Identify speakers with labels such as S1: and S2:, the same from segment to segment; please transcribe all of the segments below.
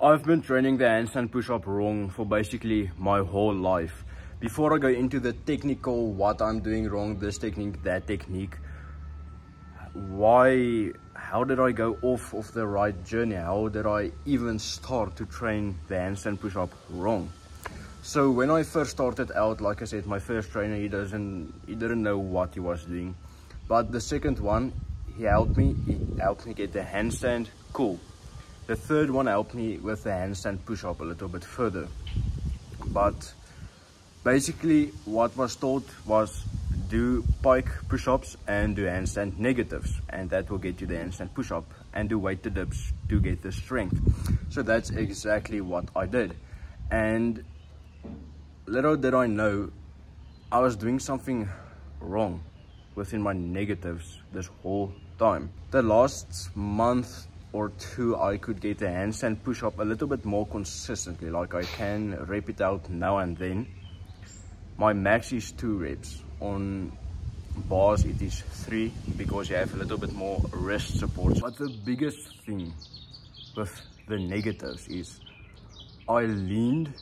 S1: I've been training the handstand push-up wrong for basically my whole life. Before I go into the technical, what I'm doing wrong, this technique, that technique, how did I go off of the right journey? How did I even start to train the handstand push-up wrong? So when I first started out, like I said, my first trainer, he didn't know what he was doing. But the second one, he helped me get the handstand cool. The third one helped me with the handstand push-up a little bit further. But basically what was taught was do pike push-ups and do handstand negatives, and that will get you the handstand push-up, and do weighted dips to get the strength. So that's exactly what I did. And little did I know, I was doing something wrong within my negatives this whole time. The last month or two, I could get the handstand push-up a little bit more consistently, like I can rep it out now and then. My max is 2 reps. On bars it is 3 because you have a little bit more wrist support. But the biggest thing with the negatives is I leaned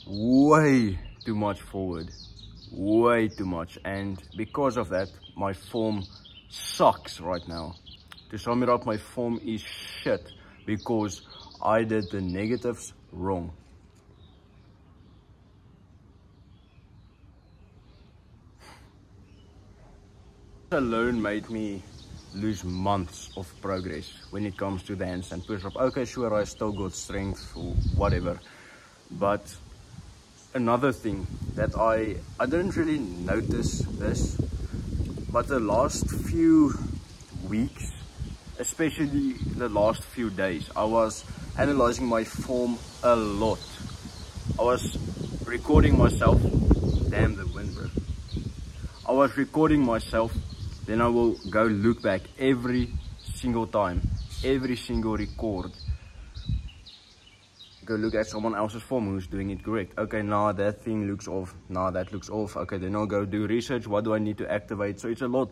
S1: way too much forward, way too much, and because of that my form sucks right now. To sum it up, my form is shit because I did the negatives wrong. Alone made me lose months of progress when it comes to the handstand push-up. Okay, sure, I still got strength or whatever, but another thing that I didn't really notice this, but the last few weeks, especially the last few days, I was analyzing my form a lot. I was recording myself. Damn, the wind, bro. I was recording myself, then I will go look back every single time, every single record. Go look at someone else's form who's doing it correct. Okay, now that thing looks off. Now that looks off. Okay, then I'll go do research. What do I need to activate? So it's a lot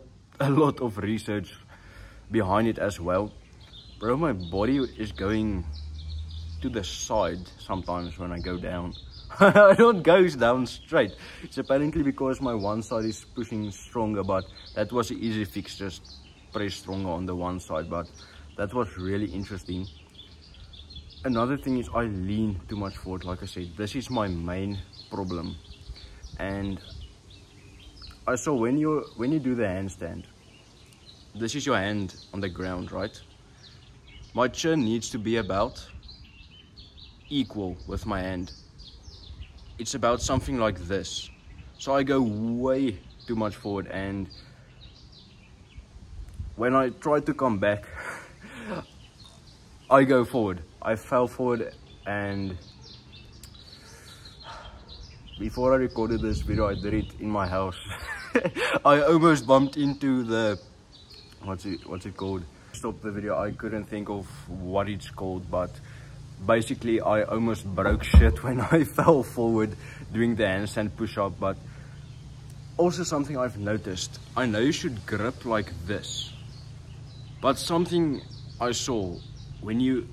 S1: of research behind it as well. Bro, my body is going to the side sometimes when I go down. I don't go down straight. It's apparently because my one side is pushing stronger, but that was an easy fix, just press stronger on the one side. But that was really interesting. Another thing is I lean too much forward. Like I said, this is my main problem. And I saw when you do the handstand, this is your hand on the ground, right? My chin needs to be about equal with my hand. It's about something like this. So I go way too much forward, and when I try to come back, I go forward. I fell forward, and before I recorded this video, I did it in my house. I almost bumped into the, what's it called? Stop the video, I couldn't think of what it's called, but basically I almost broke shit when I fell forward doing the handstand push-up. But also something I've noticed, I know you should grip like this, but something I saw, when you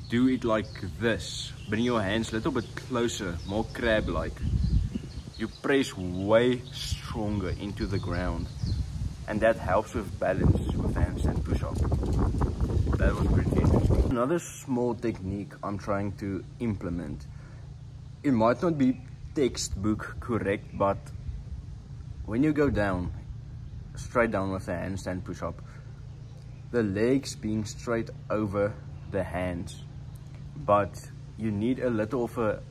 S1: do it like this, bring your hands a little bit closer, more crab-like, you press way stronger into the ground, and that helps with balance with handstand push-up. That was pretty interesting. Another small technique I'm trying to implement. It might not be textbook correct, but when you go down, straight down with the handstand push-up, the legs being straight over the hands, but you need a little of a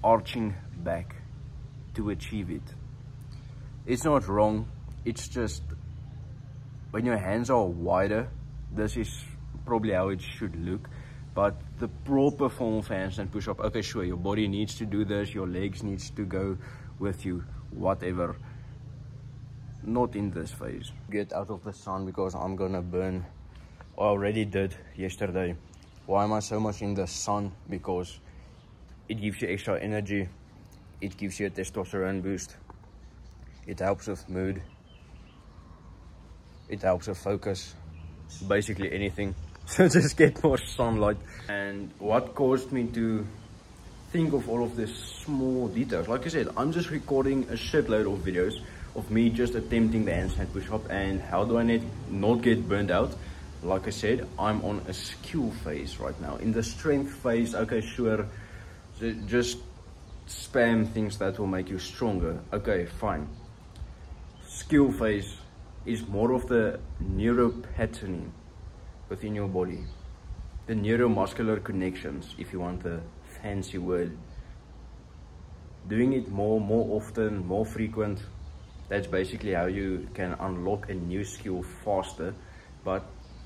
S1: arching back to achieve it. It's not wrong, it's just when your hands are wider, this is probably how it should look. But the proper form of handstand push-up, okay, sure, your body needs to do this, your legs needs to go with you, whatever. Not in this phase. Get out of the sun because I'm gonna burn. I already did yesterday. Why am I so much in the sun? Because it gives you extra energy, it gives you a testosterone boost, it helps with mood, it helps with focus, basically anything. so just get more sunlight. And what caused me to think of all of these small details, like I said, I'm just recording a shitload of videos of me just attempting the handstand push-up, and how do I not get burnt out? Like I said, I'm on a skill phase right now. In the strength phase, okay, sure, just spam things that will make you stronger, okay, fine. Skill phase is more of the neuropatterning within your body, the neuromuscular connections, if you want the fancy word. Doing it more often, more frequent, that's basically how you can unlock a new skill faster. But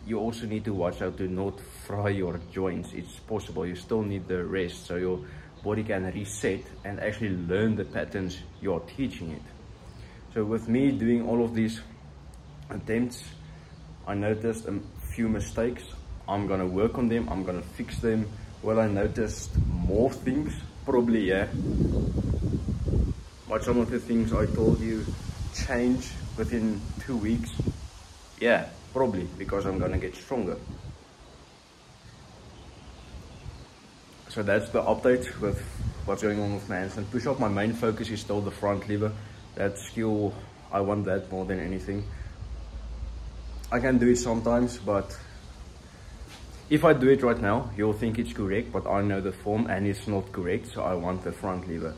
S1: you also need to watch out to not fry your joints. It's possible, you still need the rest so your body can reset and actually learn the patterns you're teaching it. So with me doing all of these attempts, I noticed a few mistakes. I'm gonna work on them, I'm gonna fix them. Well, I noticed more things, probably, yeah. But some of the things I told you change within 2 weeks, yeah, probably, because I'm gonna get stronger. So that's the update with what's going on with my handstand push-up. My main focus is still the front lever. That skill, I want that more than anything. I can do it sometimes, but if I do it right now, you'll think it's correct, but I know the form and it's not correct, so I want the front lever.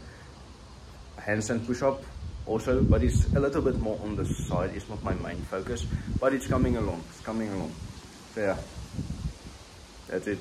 S1: Handstand push-up also, but it's a little bit more on the side. It's not my main focus, but it's coming along. It's coming along. So yeah, that's it.